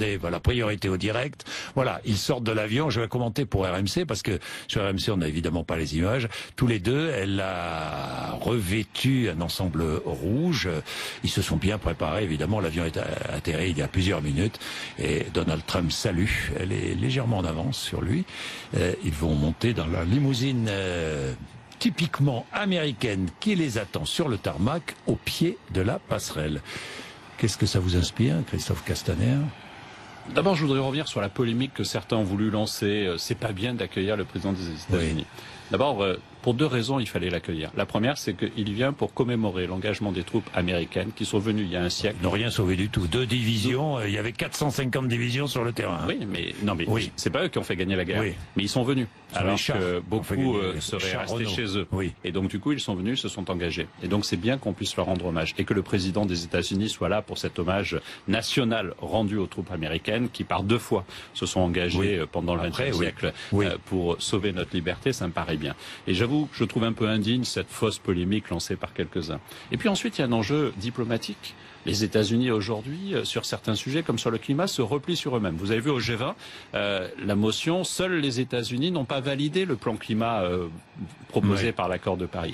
accordé la priorité au direct. Voilà, ils sortent de l'avion. Je vais commenter pour RMC parce que sur RMC, on n'a évidemment pas les images. Tous les deux, elle a revêtu un ensemble rouge. Ils se sont bien préparés, évidemment. L'avion est atterri il y a plusieurs minutes et Donald Trump salue. Elle est légèrement en avance sur lui. Ils vont monter dans la limousine typiquement américaine qui les attend sur le tarmac au pied de la passerelle. Qu'est-ce que ça vous inspire, Christophe Castaner? D'abord, je voudrais revenir sur la polémique que certains ont voulu lancer. C'est pas bien d'accueillir le président des États-Unis. Oui. D'abord, pour deux raisons, il fallait l'accueillir. La première, c'est qu'il vient pour commémorer l'engagement des troupes américaines qui sont venues il y a un siècle. Ils n'ont rien sauvé du tout. 2 divisions, il y avait 450 divisions sur le terrain. Oui, mais non, mais oui. C'est pas eux qui ont fait gagner la guerre. Oui. Mais ils sont venus. Alors que beaucoup seraient restés chez eux. Oui. Et donc, du coup, ils sont venus, ils se sont engagés. Et donc, c'est bien qu'on puisse leur rendre hommage. Et que le président des États-Unis soit là pour cet hommage national rendu aux troupes américaines qui, par 2 fois, se sont engagées pendant le XXe siècle pour sauver notre liberté. Ça me paraît bien. Et j'avoue, je trouve un peu indigne cette fausse polémique lancée par quelques-uns. Et puis ensuite, il y a un enjeu diplomatique. Les États-Unis aujourd'hui, sur certains sujets comme sur le climat, se replient sur eux-mêmes. Vous avez vu au G20 la motion, seuls les États-Unis n'ont pas validé le plan climat proposé par l'accord de Paris.